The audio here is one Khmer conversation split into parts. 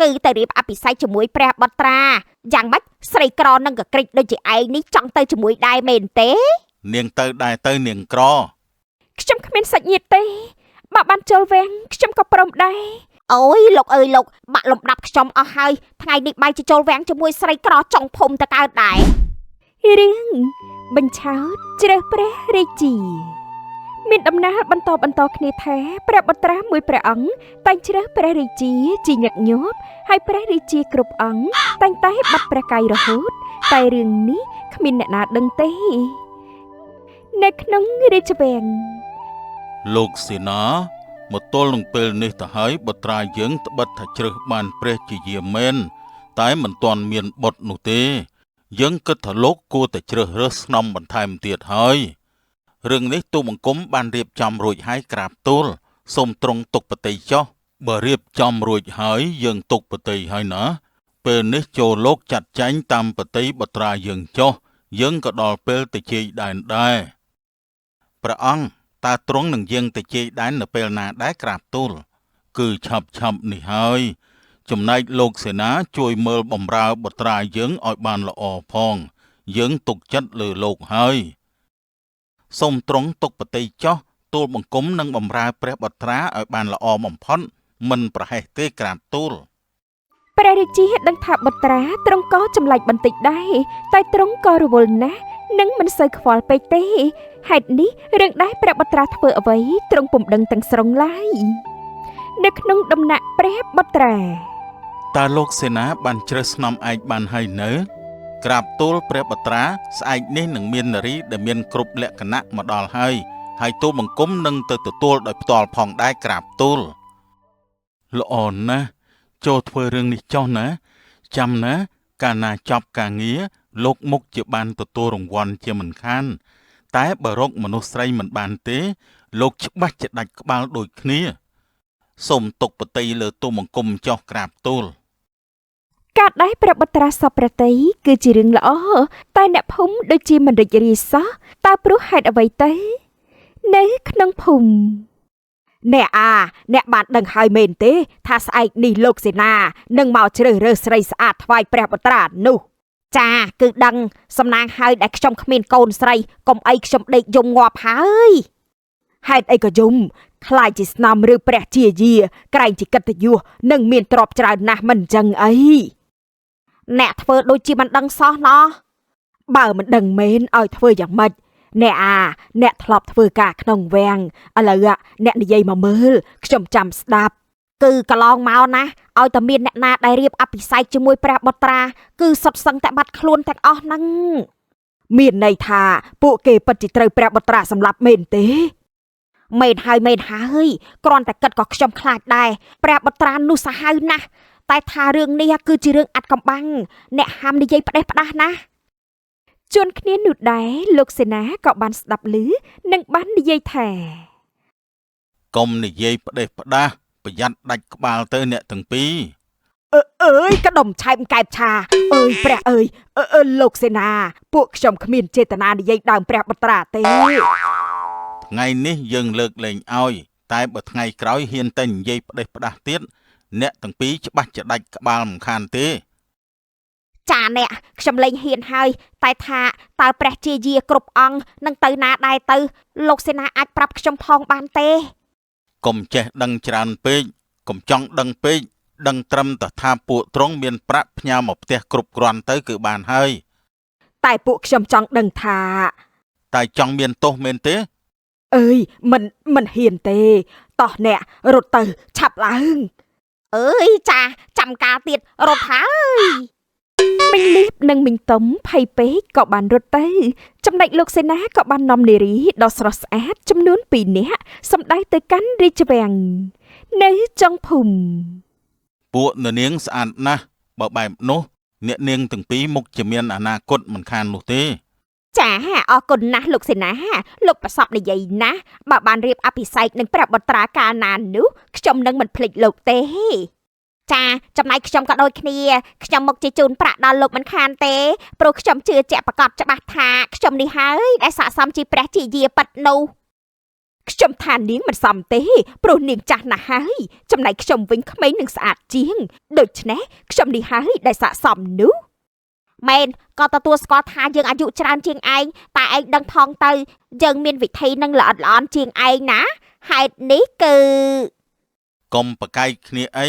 គឺទៅរៀបអភិសេកជាមួយព្រះបុត្រាយ៉ាងម៉េចស្រីក្រនឹងកក្រិចដូចជាឯងនេះចង់ទៅជាមួយដែរមែនទេនាងទៅដែរទៅនាងក្រខ្ញុំគ្មានសាច់ញាតិទេបើបានចូលវាំងខ្ញុំក៏ព្រមដែរអូយលោកអើយលោកបាក់លំដាប់ខ្ញុំអស់ហើយថ្ងៃនេះបាយទៅចូលវាំងជាមួយស្រីក្រចុងភូមិទៅកើតដែររឿងបញ្ឆោតជ្រើសព្រះរាជាមានដំណើរបន្តគ្នាថាព្រះបុត្រាមួយព្រះអង្គតែងជ្រើសព្រះរាជាជាញឹកញាប់ហើយព្រះរាជាគ្រប់អង្គតែងតែបាត់ព្រះកាយរហូតតែរឿងនេះគ្មានអ្នកណាដឹងទេនៅក្នុងរាជវាំងលោកសេនាមកទល់នឹងពេលនេះទៅហើយបុត្រាយើងត្បិតថាជ្រើសបានព្រះជាយាមមែនតែមិនទាន់មានបុត្រនោះទេយើងគិតថាលោកគួរតែជ្រើសរើសស្នំបន្ថែមទៀតហើយរឿងនេះទូបង្គំបានរៀបចំរួចហើយក្រាបទូលសូមទ្រង់ទុកបតីចុះបើរៀបចំរួចហើយយើងទុកបតីហើយណាពេលនេះចូលលោកចាត់ចែងតាមបតីបុត្រាយើងចុះយើងក៏ដល់ពេលទៅជ័យដែនដែរព្រះអង្គតើទ្រង់នឹងយាងទៅជ័យដែននៅពេលណាដែរក្រាបទូលគឺឆាប់នេះហើយចំណែកលោកសេនាជួយមើលបំរើបុត្រាយើងឲ្យបានល្អផងយើងទុកចិត្តលើលោកហើយសូមទ្រង់ទុកបតីចុះទូលបង្គំនឹងបំរើព្រះបុត្រាឲ្យបានល្អបំផុតមិនប្រហែសទេក្រាបទូលព្រះរាជាដឹងថាបុត្រាទ្រង់ក៏ចម្លែកបន្តិចដែរតែទ្រង់ក៏រវល់ណាស់នឹងមិនសូវខ្វល់ពេកទេហេតុនេះរឿងដែរព្រះបុត្រាធ្វើអ្វីទ្រង់ពុំដឹងទាំងស្រុងឡើយនៅក្នុងដំណាក់ព្រះបុត្រាតើលោកសេនាបានជ្រើសស្នំឯកបានហើយនៅក្រាបទូលព្រះបុត្រាស្អែកនេះនឹងមាននារីដែលមានគ្រប់លក្ខណៈមកដល់ហើយទូលបង្គំនឹងទៅទទួលដោយផ្ទាល់ផងដែរក្រាបទូលល្អណាស់ចូលធ្វើរឿងនេះចុះណាចាំណាកាលណាចប់ការងារលោកមុខជាបានទទួលរង្វាន់ជាមិនខានតែបើរកមនុស្សស្រីមិនបានទេលោកច្បាស់ជាដាច់ក្បាលដូចគ្នាសូមទុកបតីលើទូលបង្គំចុះក្រាបទូលការដែរព្រះបុត្រាសពព្រះតីគឺជារឿងល្អតែអ្នកភូមិដូចជាមិនរីករាយសោះតើព្រោះហេតុអ្វីទៅនៅក្នុងភូមិអ្នកបានដឹងហើយមែនទេថាស្អែកនេះលោកសេនានឹងមកជ្រើសរើសស្រីស្អាតថ្វាយព្រះបុត្រានោះចាគឺដឹងសំណាងហើយដែលខ្ញុំគ្មានកូនស្រីកុំអីខ្ញុំដេកយំងាប់ហើយហេតុអីក៏យំខ្លាចជាស្នំឬព្រះជាយាក្រែងជាកិត្តិយសនឹងមានទ្រព្យច្រើនណាស់មិនចឹងអីអ្នកធ្វើដូចជាមិនដឹងសោះណោះបើមិនដឹងមែនឲ្យធ្វើយ៉ាងម៉េចអ្នកធ្លាប់ធ្វើការក្នុងវាំងឥឡូវអ្នកនិយាយមកមើលខ្ញុំចាំស្ដាប់គឺកន្លងមកណាឲ្យតែមានអ្នកណាដែលរៀបអភិសេកជាមួយព្រះបុត្រាគឺសុទ្ធសឹងតែបាត់ខ្លួនទាំងអស់ហ្នឹងមានន័យថាពួកគេពិតជាត្រូវព្រះបុត្រាសម្លាប់មែនទេមែនហើយគ្រាន់តែគិតក៏ខ្ញុំខ្លាចដែរព្រះបុត្រានោះសាហាវណាស់តែថារឿងនេះគឺជារឿងអាត់កំបាំងអ្នកហាមនិយាយផ្ដេសផ្ដាស់ណាជួនគ្នានោះដែរលោកសេនាក៏បានស្ដាប់ឮនិងបាននិយាយថាកុំនិយាយផ្ដេសផ្ដាស់ប្រយ័ត្នដាច់ក្បាលទៅអ្នកទាំងពីរអើយកដុំឆែមកែបឆាអើយព្រះអើយលោកសេនាពួកខ្ញុំគ្មានចេតនានិយាយដើមព្រះបុត្រាទេថ្ងៃនេះយើងលើកលែងឲ្យតែបើថ្ងៃក្រោយហ៊ានតែនិយាយផ្ដេសផ្ដាស់ទៀតអ្នកទាំងពីរច្បាស់ជាដាច់ក្បាលមិនខានទេចាអ្នកខ្ញុំលែងហ៊ានហើយតែថាតើព្រះជាយាគ្រប់អង្គនឹងទៅណាដែរទៅលោកសេនាអាចប្រាប់ខ្ញុំផងបានទេកុំចេះដឹងច្រើនពេកកុំចង់ដឹងពេកដឹងត្រឹមតែថាពួកទ្រង់មានប្រាក់ផ្ញើមកផ្ទះគ្រប់គ្រាន់ទៅគឺបានហើយតែពួកខ្ញុំចង់ដឹងថាតែចង់មានទោសមែនទេអើយមិនហ៊ានទេតោះអ្នករត់ទៅឆាប់ឡើងអើយចាចាំការទៀតរត់ហើយមិញលីបនិងមិញតុំភ័យពេកក៏បានរត់ទៅចំណែកលោកសេនាក៏បាននាំនារីដ៏ស្រស់ស្អាតចំនួន2នាក់សម្ដេចទៅកាន់រាជវាំងនៅចុងភូមិពួកនាងស្អាតណាស់បើបែបនោះអ្នកនាងទាំងពីរមុខជាមានអនាគតមិនខាននោះទេចាអរគុណណាស់លោកសេនាលោកប្រសពនិយាយណាស់បើបានរៀបអភិសេកនឹងព្រះបុត្រាកាលណានោះខ្ញុំនឹងមិនភ្លេចលោកទេចាចំណែកខ្ញុំក៏ដូចគ្នាខ្ញុំមកជាជូនប្រាក់ដល់លោកមិនខានទេព្រោះខ្ញុំជឿជាក់ប្រកបច្បាស់ថាខ្ញុំនេះហើយដែលស័ក្តិសមជាព្រះជាយាពិតនោះ ខ្ញុំថានាងមិនសមទេព្រោះនាងចាស់ណាស់ហើយចំណែកខ្ញុំវិញក្មេងនិងស្អាតជាងដូច្នេះខ្ញុំនេះហើយដែលស័ក្តិសមនោះមែនក៏ទទួលស្គាល់ថាយើងអាយុច្រើនជាងឯងតែឯងដឹងផងទៅយើងមានវិធីនឹងល្អិតល្អន់ជាងឯងណាហេតុនេះគឺកុំប្រកែកគ្នាអី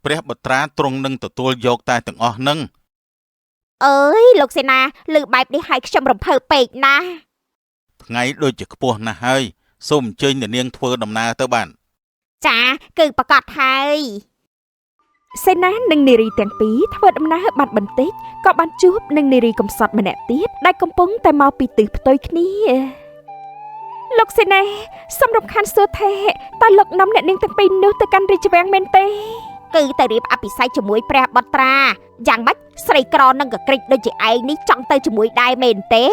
ព្រះបុត្រាទ្រង់នឹងទទួលយកតែទាំងអស់នឹងអើយលោកសេនាលើបែបនេះឲ្យខ្ញុំរំភើបពេកណាស់ថ្ងៃដូចជាខ្ពស់ណាស់ហើយសូមអញ្ជើញអ្នកនាងធ្វើដំណើរទៅបានចាគឺប្រកាសហើយសេនានិងនារីទាំងពីរធ្វើដំណើរបានបន្តិចក៏បានជួបនឹងនារីកំសត់ម្នាក់ទៀតដែលកំពុងតែមកពីទិសផ្ទុយគ្នាលោកសេនាសម្រាប់ខានសួរថាតើលោកនាំអ្នកនាងទាំងពីរនោះទៅកាន់រាជវាំងមែនទេគឺទៅរៀបអភិសេកជាមួយព្រះបុត្រាយ៉ាងម៉េចស្រីក្រនឹងក៏ក្រិចដូចជាឯងនេះចង់ទៅជាមួយដែរមែនទេ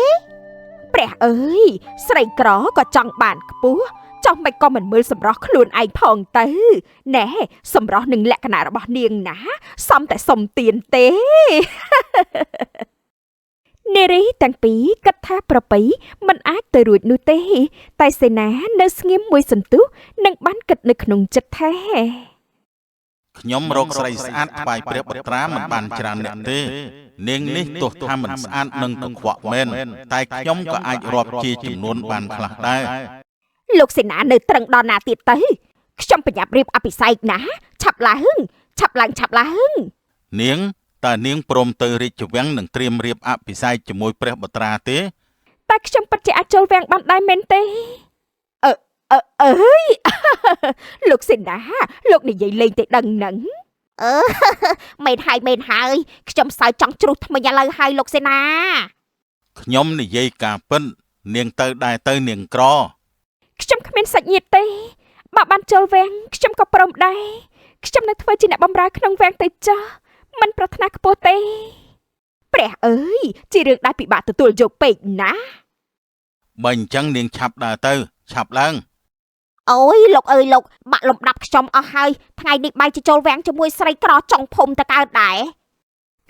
ព្រះអើយស្រីក្រក៏ចង់បានខ្ពស់ចង់មិនក៏មិនមើលសម្រស់ខ្លួនឯងផងទៅណែសម្រស់នឹងលក្ខណៈរបស់នាងណាសំតែសុំទៀនទេនារីទាំងពីរគិតថាប្រពៃមិនអាចទៅរួចនោះទេតែសេនានៅស្ងៀមមួយសន្ទុះនឹងបានគិតនៅក្នុងចិត្តថាខ្ញុំរកស្រីស្អាតថ្វាយព្រះបុត្រាមិនបានច្រើនអ្នកទេនាងនេះទោះថាមិនស្អាតនឹងកខ្វក់មែនតែខ្ញុំក៏អាចរាប់ជាចំនួនបានខ្លះដែរលោកសេនានៅត្រឹងដល់ណាទៀតទៅខ្ញុំប្រញាប់រៀបអភិសេកណាឆាប់ឡើងនាងតើនាងព្រមទៅរាជវាំងនឹងត្រៀមរៀបអភិសេកជាមួយព្រះបុត្រាទេតែខ្ញុំពិតជាអាចចូលវាំងបានដែរមែនទេអើយលោកសេនាលោកនិយាយលេងទៅដឹងនឹងមែនហើយខ្ញុំសើចង់ជ្រុះថ្មិញឥឡូវហើយលោកសេនាខ្ញុំនិយាយការពិតនាងទៅដែរទៅនាងក្រខ្ញុំគ្មានសាច់ញាតិទេបើបានចូលវាំងខ្ញុំក៏ព្រមដែរខ្ញុំនឹងធ្វើជាអ្នកបម្រើក្នុងវាំងទៅចុះមិនប្រាថ្នាខ្ពស់ទេព្រះអើយជារឿងដែលពិបាកទទួលយកពេកណាបើអញ្ចឹងនាងឆាប់ដើរទៅឆាប់ឡើងអូយលោកអើយលោកបាក់លំដាប់ខ្ញុំអស់ហើយថ្ងៃនេះបែរជាចូលវាំងជាមួយស្រីក្រចុងភូមិទៅកើតដែរ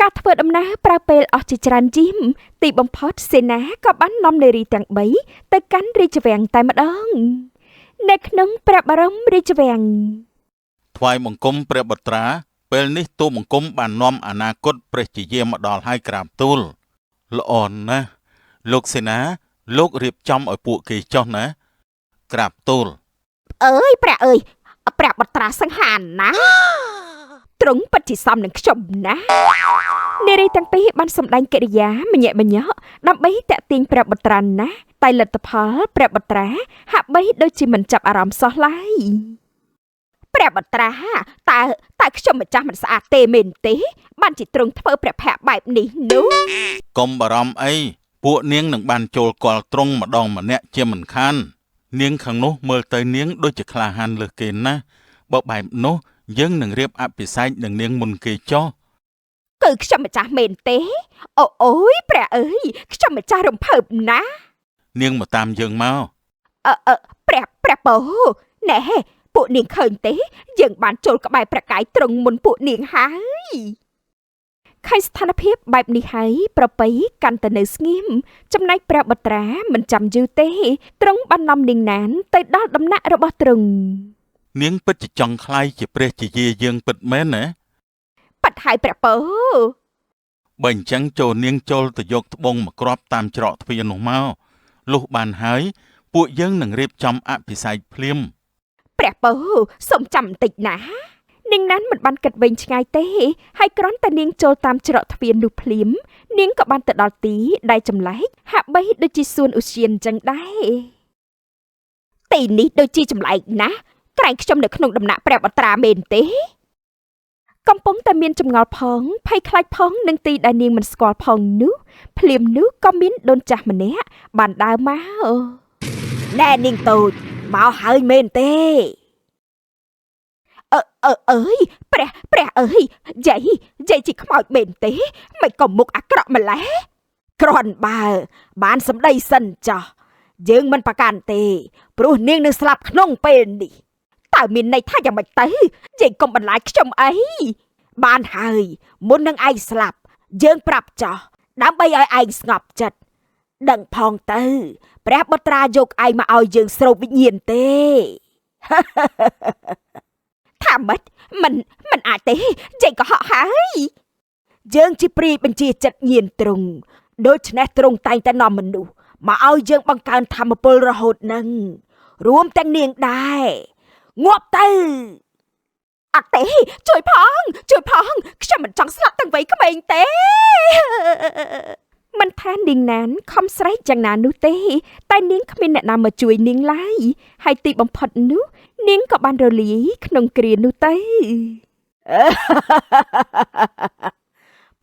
ការធ្វើដំណើរប្រើពេលអស់ជាច្រើនជីមទីបំផុតសេនាក៏បាននាំនារីទាំង3ទៅកាន់រាជវាំងតែម្ដងនៅក្នុងព្រះបរមរាជវាំងថ្វាយបង្គំព្រះបុត្រាពេលនេះទូលបង្គំបាននាំអនាគតព្រះជាយាមកដល់ហើយក្រាបទូលល្អណាស់លោកសេនាលោករៀបចំឲ្យពួកគេចុះណាក្រាបទូលអើយព្រះអើយព្រះបុត្រាសង្ហានណាទ្រង់ពិតជាសមនឹងខ្ញុំណានារីទាំងពីរបានសម្ដែងកិរិយាម្ញាក់ម្ញក់ដើម្បីតាក់ទាញព្រះបុត្រាណាតែលទ្ធផលព្រះបុត្រាហាក់បីដូចជាមិនចាប់អារម្មណ៍សោះឡើយព្រះបុត្រាតែខ្ញុំម្ចាស់មិនស្អាតទេមែនទេបានជាទ្រង់ធ្វើព្រះភ័ក្ត្របែបនេះនោះកុំបារម្ភអីពួកនាងនឹងបានចូលគាល់ទ្រង់ម្ដងម្នាក់ជាមិនខាននាងខាងនោះមើលទៅនាងដូចជាក្លាហានលើសគេណាស់បើបែបនោះយើងនឹងរៀបអភិសេកនឹងនាងមុនគេចុះគឺខ្ញុំម្ចាស់មែនទេអូយព្រះអើយខ្ញុំម្ចាស់រំភើបណាស់នាងមកតាមយើងមកព្រះពូណែពួកនាងឃើញទេយើងបានចូលក្បែរព្រះកាយទ្រង់មុនពួកនាងហើយឃើញស្ថានភាពបែបនេះហើយប្រពៃកាន់តែនៅស្ងៀមចំណែកព្រះបុត្រាមិនចាំយូរទេទ្រង់បាននាំនាងណានទៅដល់ដំណាក់របស់ទ្រង់នាងពិតជាចង់ខ្លាយជាព្រះជាយាយើងពិតមែនណាប៉ាត់ហើយព្រះពូបើអញ្ចឹងចូលនាងចូលទៅយកត្បូងមកគ្រាប់តាមច្រកទ្វារនោះមកលុះបានហើយពួកយើងនឹងរៀបចំអភិសេកភ្លាមព្រះពូសូមចាំបន្តិចណានាងណានមិនបានគិតវែងឆ្ងាយទេហើយគ្រាន់តែនាងចូលតាមច្រកទ្វារនោះភ្លាមនាងក៏បានទៅដល់ទីដែលចម្លែកហាក់បីដូចជាសួនឧទ្យានចឹងដែរទីនេះដូចជាចម្លែកណាស់ក្រែងខ្ញុំនៅក្នុងដំណាក់ព្រះបុត្រាមែនទេកំពុងតែមានចម្ងល់ផងភ័យខ្លាចផងនឹងទីដែលនាងមិនស្គាល់ផងនោះភ្លាមនោះក៏មានដូនចាស់ម្នាក់បានដើរមកណែនាងតូចមកហើយមែនទេអើយព្រះអើយយាយជាខ្មោចមែនទេមិនក៏មុខអាក្រក់ម្ល៉េះគ្រាន់បើបានសម្ដីសិនចោះយើងមិនប្រកាន់ទេព្រោះនាងនឹងស្លាប់ក្នុងពេលនេះតើមានន័យថាយ៉ាងម៉េចទៅយាយកុំបន្លាចខ្ញុំអីបានហើយមុននឹងឯងស្លាប់យើងប្រាប់ចោះដើម្បីឲ្យឯងស្ងប់ចិត្ត ដឹងផងទៅព្រះបុត្រាយកឯងមកឲ្យយើងស្រូបវិញ្ញាណទេ ថាម៉េចមិនអាចទេចេញកុហកហើយយើងជាព្រាយបញ្ជាចិត្តញៀនទ្រង់ដូច្នេះទ្រង់តែងតែនាំមនុស្សមកឲ្យយើងបង្កើនធម៌ពលរហូតនឹងរួមទាំងនាងដែរងាប់ទៅអត់ទេជួយផងខ្ញុំមិនចង់ស្លាប់ទាំងវ័យក្មេងទេ មិនថានាងណានខំស្រែកយ៉ាងណានោះទេតែនាងគ្មានអ្នកណាមកជួយនាងឡើយហើយទីបំផុតនោះនាងក៏បានរលាយក្នុងគ្រានោះទៅ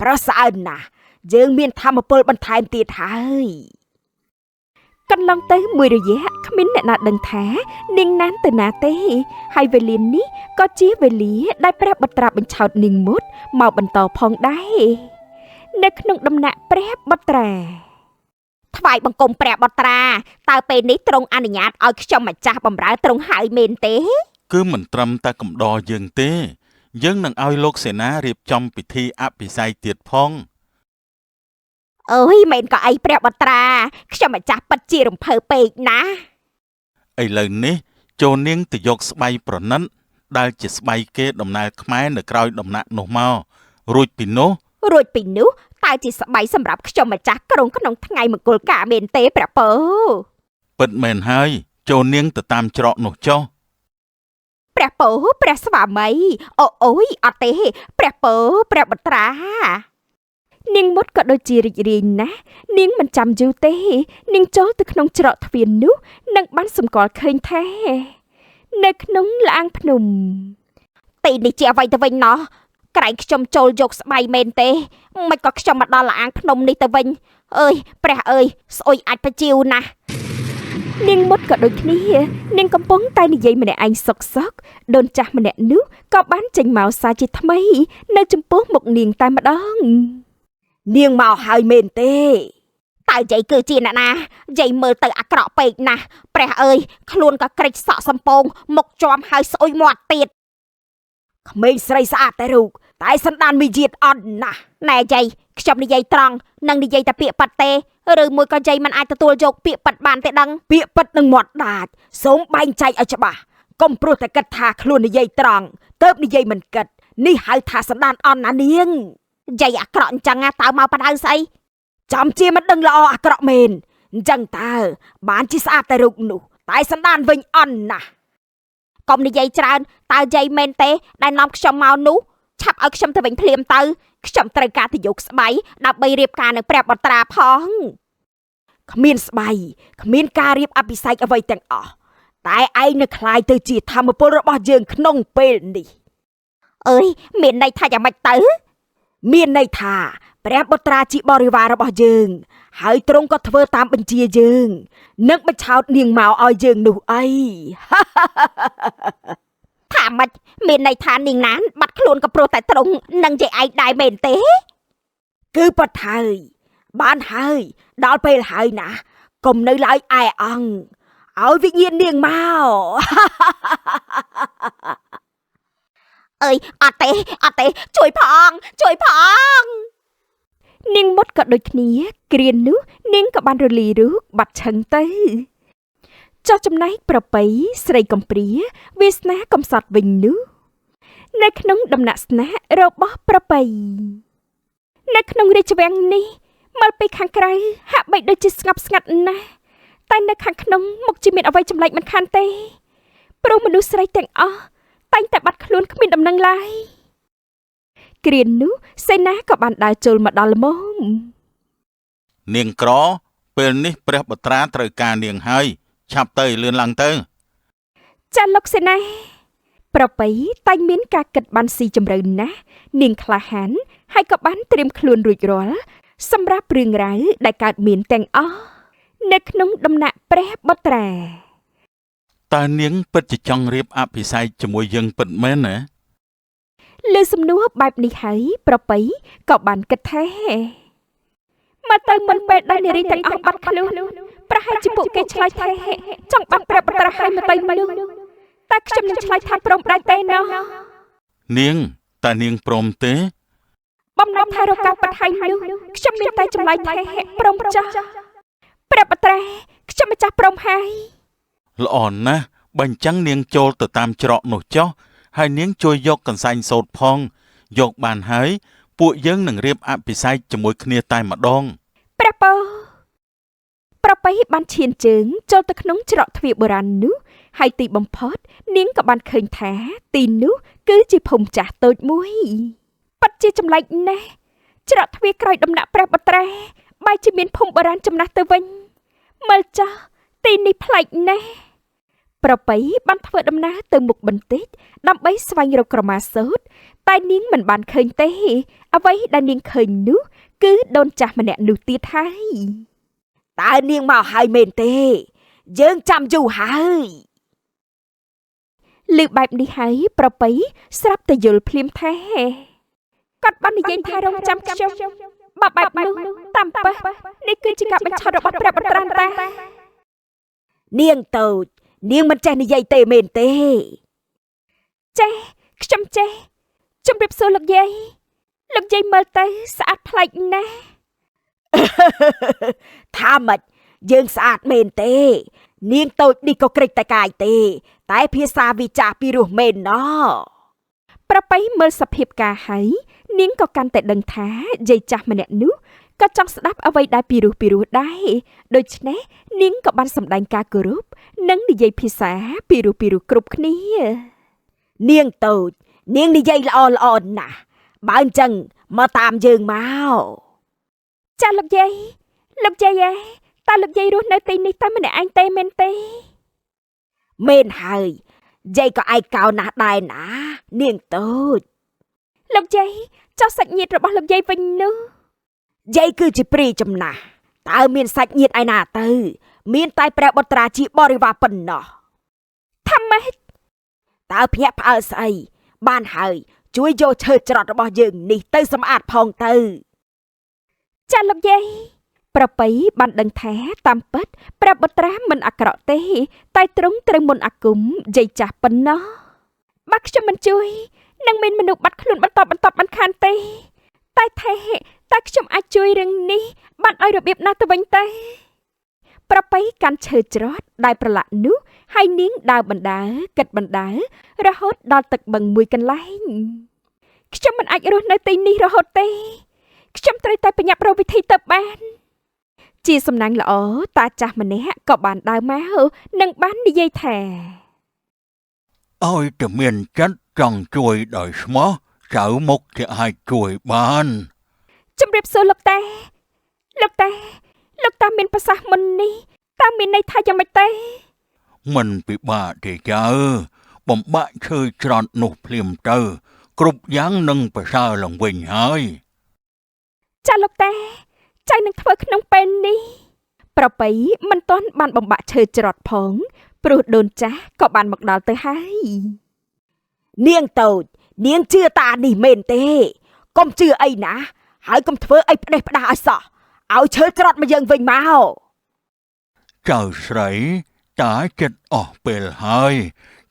ប្រសើរណាស់យើងមានធម៌ពលបន្ថែមទៀតហើយកន្លងទៅមួយរយៈគ្មានអ្នកណាដឹងថានាងណានទៅណាទេហើយវេលានេះក៏ជាវេលាដែលព្រះបុត្រាបញ្ឆោតនាងមុតមកបន្តផងដែរនៅក្នុងដំណាក់ព្រះបុត្រាថ្វាយបង្គំព្រះបុត្រាតើពេលនេះទ្រង់អនុញ្ញាតឲ្យខ្ញុំម្ចាស់បម្រើទ្រង់ហើយមែនទេគឺមិនត្រឹមតែកំដរយើងទេយើងនឹងឲ្យលោកសេនារៀបចំពិធីអភិសេកទៀតផងអើយមែនក៏អីព្រះបុត្រាខ្ញុំម្ចាស់ពិតជារំភើបពេកណាស់ឥឡូវនេះចូលនាងទៅយកស្បៃប្រណិតដែលជាស្បៃគេដំណើរខ្មែរនៅក្រោយដំណាក់នោះមករួចពីនោះតើជាស្បៃសម្រាប់ខ្ញុំម្ចាស់ក្រុងក្នុងថ្ងៃមង្គលការមែនទេព្រះពើពិតមែនហើយចូលនាងទៅតាមច្រកនោះចុះព្រះពើព្រះស្វាមីអូយអត់ទេព្រះពើព្រះបុត្រានាងមុតក៏ដូចជារីករាយណាស់នាងមិនចាំយូរទេនាងចូលទៅក្នុងច្រកទ្វារនោះនឹងបានសម្គាល់ឃើញថានៅក្នុងឡាងភ្នំទីនេះជាអ្វីទៅវិញណោះក្រែងខ្ញុំចូលយកស្បៃមែនទេមិនក៏ខ្ញុំមកដល់ឡាងភ្នំនេះទៅវិញអើយព្រះអើយស្អុយអាចបជាវណាស់នាងមុតក៏ដូចគ្នានាងកំពុងតែនិយាយម្នាក់ឯងសុកដូនចាស់ម្នាក់នោះក៏បានចេញមកសារជាថ្មីនៅចំពោះមុខនាងតែម្ដងនាងមកហើយមែនទេតើយាយគឺជាអ្នកណាយាយមើលទៅអាក្រក់ពេកណាស់ព្រះអើយខ្លួនក៏ក្រិចសក់សំពងមុខជាប់ហើយស្អុយមាត់ទៀតក្មេងស្រីស្អាតតែរូបតែសន្តានមីជាតិអត់ណាស់ណែយាយខ្ញុំនិយាយត្រង់នឹងនិយាយតែពាក្យប៉ាត់ទេឬមួយក៏យាយមិនអាចទទួលយកពាក្យប៉ាត់បានទេដឹងពាក្យប៉ាត់នឹងមាត់ដាច់សូមបែងចែកឲ្យច្បាស់កុំព្រោះតែគិតថាខ្លួននិយាយត្រង់ទៅនិយាយមិនគិតនេះហៅថាសន្តានអន់ណានាងយាយអាក្រក់អញ្ចឹងតើមកបដៅស្អីចាំជាមិនដឹងល្អអាក្រក់មែនអញ្ចឹងតើបានជាស្អាតតែរូបនោះតែសន្តានវិញអន់ណាស់កុំនិយាយច្រើនតើយាយមែនទេដែលនាំខ្ញុំមកនោះឆាប់ឲ្យខ្ញុំទៅវិញភ្លាមទៅខ្ញុំត្រូវការទៅយកស្បៃដើម្បីរៀបការនៅព្រះបុត្រាផងគ្មានស្បៃគ្មានការរៀបអភិសេកអ្វីទាំងអស់តែឯងនៅខ្លាយទៅជាធម្មពលរបស់យើងក្នុងពេលនេះអើយមានន័យថាយ៉ាងម៉េចទៅមានន័យថាព្រះបុត្រាជាបរិវាររបស់យើងហើយទ្រង់ក៏ធ្វើតាមបញ្ជាយើងនឹងបញ្ឆោតនាងមកឲ្យយើងនោះអីថាម៉េចមានន័យថានាងណានបាត់ខ្លួនក៏ព្រោះតែទ្រង់នឹងយាយឯងដែរមែនទេគឺប៉ុតហើយបានហើយដល់ពេលហើយណាកុំនៅឡើយឯអង្គឲ្យវិញ្ញាណនាងមកអើយអត់ទេជួយផងនាងមុតក៏ដូចគ្នាគ្រានោះនាងក៏បានរលាយរូបបាត់ឆឹងទៅចុះចំណែកប្រពៃស្រីកំព្រាវាសនាកំសត់វិញនោះនៅក្នុងដំណាក់ស្នាក់របស់ប្រពៃនៅក្នុងរាជវាំងនេះមើលពីខាងក្រៅហាក់បីដូចជាស្ងប់ស្ងាត់ណាស់តែនៅខាងក្នុងមុខជាមានអ្វីចម្លែកមិនខានទេព្រោះមនុស្សស្រីទាំងអស់តែងតែបាត់ខ្លួនគ្មានដំណឹងឡើយគ្រានោះសេនាក៏បានដើរចូលមកដល់ល្មមនាងក្រពេលនេះព្រះបុត្រាត្រូវការនាងហើយឆាប់ទៅលឿនឡើងទៅចាលោកសេនាប្រពៃតែងមានការគិតបានស៊ីជម្រៅណាស់នាងក្លាហានហើយក៏បានត្រៀមខ្លួនរួចរាល់សម្រាប់រឿងរ៉ាវដែលកើតមានទាំងអស់នៅក្នុងដំណាក់ព្រះបុត្រាតើនាងពិតជាចង់រៀបអភិសេកជាមួយយើងពិតមែនណាលើសំណួរបែបនេះហើយប្រពៃក៏បានគិតថាមកទៅមុនពេលដែលនារីទាំងអស់បាត់ខ្លួនប្រហែលជាពួកគេឆ្លើយថាចង់បាត់ព្រះបុត្រាហើយមកទៅមនុស្សតែខ្ញុំនឹងឆ្លើយថាព្រមដែរទេណោះនាងតើនាងព្រមទេបំណងថារកការបាត់ហើយនោះខ្ញុំមានតែចម្លើយថាព្រមចាស់ ព្រះបត្រាខ្ញុំម្ចាស់ព្រមហើយ ល្អណាស់បើអញ្ចឹងនាងចូលទៅតាមច្រកនោះចុះហើយនាងជួយយកកន្សែងសូត្រផងយកបានហើយពួកយើងនឹងរៀបអភិសេកជាមួយគ្នាតែម្ដង ព្រះពរប្របីបានឈានជើងចូលទៅក្នុងច្រកទ្វារបុរាណនោះហើយទីបំផុតនាងក៏បានឃើញថាទីនោះគឺជាភូមិចាស់តូចមួយពិតជាចម្លែកណាស់ច្រកទ្វារក្រោយដំណាក់ព្រះបត្រាបែរជាមានភូមិបុរាណចំណាស់ទៅវិញមើលចុះទីនេះប្លែកណាស់ប្របីបានធ្វើដំណើរទៅមុខបន្តិចដើម្បីស្វែងរកក្រមាសូត្រតែនាងមិនបានឃើញទេអ្វីដែលនាងឃើញនោះគឺដូនចាស់ម្នាក់នោះទៀតហើយតើនាងមកហើយមែនទេយើងចាំយូរហើយលើបែបនេះហើយប្របីស្រាប់តែយល់ភ្លាមថាគាត់បាននិយាយថារងចាំខ្ញុំបើបែបនោះតាមពិតនេះគឺជាការបញ្ឆោតរបស់ព្រះបត្រាតានាងតូចនាងមិនចេះនិយាយទេមែនទេចេះខ្ញុំចេះជំរាបសួរលោកយាយមើលទៅស្អាតប្លែកណាស់ថាម៉េចយើងស្អាតមែនទេនាងតូចនេះក៏ក្រិចតែកាយទេតែភាសាវិចារពីរោះមែនណោប្របីមើលសភាពការហើយនាងក៏កាន់តែដឹងថាយាយចាស់ម្នាក់នោះក៏ចង់ស្ដាប់អ្វីដែលពីរោះដែរដូច្នេះនាងក៏បានសម្ដែងការគោរពនិងនិយាយភាសាពីរោះគ្រប់គ្នានាងតូចនាងនិយាយល្អណាស់បើអញ្ចឹងមកតាមយើងមកចាលោកយាយតើលោកយាយរស់នៅទីនេះតែម្នាក់ឯងទេមែនទេមែនហើយយាយក៏ឯកោណាស់ដែរណានាងតូចលោកយាយចុះសាច់ញាតិរបស់លោកយាយវិញនោះយាយគឺជាព្រាយចំណាស់តើមានសាច់ញាតិឯណាទៅមានតែព្រះបុត្រាជាបរិវារប៉ុណ្ណោះថាម៉េចតើភ្ញាក់ផ្អើលស្អីបានហើយជួយយកឈើច្រត់របស់យើងនេះទៅសម្អាតផងទៅចាលោកយាយប្របីបានដឹងថាតាមពិតព្រះបុត្រាមិនអាក្រក់ទេតែទ្រង់ត្រូវមុនអាគមយាយចាស់ប៉ុណ្ណោះបើខ្ញុំមិនជួយនឹងមានមនុស្សបាត់ខ្លួនបន្តបន្ខានទេតែខ្ញុំអាចជួយរឿងនេះបានឲ្យរបៀបណាទៅវិញទេប្របីកាន់ឈើច្រត់ដែលប្រឡាក់នោះហើយនាងដើរបណ្ដើគិតបណ្ដើរហូតដល់ទឹកបឹងមួយកន្លែងខ្ញុំមិនអាចរស់នៅទីនេះរហូតទេខ្ញុំត្រូវតែប្រញាប់រកវិធីទៅបានជាសំណាងល្អតាចាស់ម្នាក់ក៏បានដើរមកនិងបាននិយាយថាឲ្យតែមានចិត្តចង់ជួយដោយស្មោះចៅមុខជាអាចជួយបានជំរាបសួរលោកតាមានប្រសាសន៍មុននេះតើមានន័យថាយ៉ាងម៉េចទេមិនពិបាកទេចៅបំបាក់ឈើច្រត់នោះភ្លាមទៅគ្រប់យ៉ាងនឹងប្រសើរឡើងវិញហើយចាលោកតាចៅនឹងធ្វើក្នុងពេលនេះប្របីមិនទាន់បានបំបាក់ឈើច្រត់ផងព្រោះដូនចាស់ក៏បានមកដល់ទៅហើយនាងតូចនាងជឿតានេះមែនទេកុំជឿអីណាហើយកុំធ្វើអីផ្ដេសផ្ដាសឲ្យសោះឲ្យឈើច្រត់មកយើងវិញមកចៅស្រីតាចិត្តអស់ពេលហើយ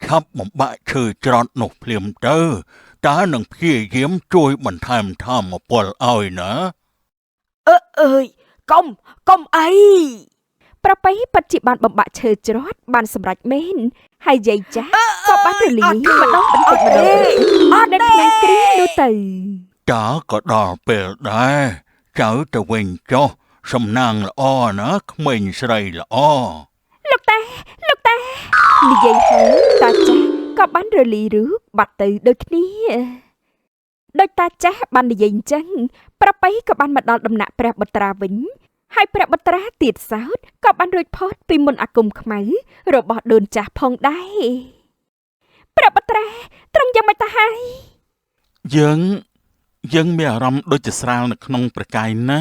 ឆាប់បំបាក់ឈើច្រត់នោះភ្លាមទៅតានឹងព្យាយាមជួយបន្ថែមធម៌ពលឲ្យណាអើយកុំអីប្របីពិតជាបានបំបាក់ឈើច្រត់បានសម្រេចមែនហើយយាយចាស់ក៏បានរលាយម្ដងបន្តិចម្ដងអត់ដែលផ្នែកគ្រីនោះទៅតាក៏ដល់ពេលដែរចៅទៅវិញចុះសំណាងល្អណាក្មេងស្រីល្អលោកតានិយាយហើយតាចាស់ក៏បានរលាយរូបបាត់ទៅដូចគ្នាដោយតាចាស់បាននិយាយអញ្ចឹងប្របីក៏បានមកដល់ដំណាក់ព្រះបុត្រាវិញហើយព្រះបុត្រាទៀតសោតក៏បានរួចផុតពីមន្តអាគមខ្មៅរបស់ដូនចាស់ផងដែរព្រះបុត្រាត្រង់យ៉ាងម៉េចទៅហើយយើងមានអារម្មណ៍ដូចជាស្រាលនៅក្នុងប្រកាយណា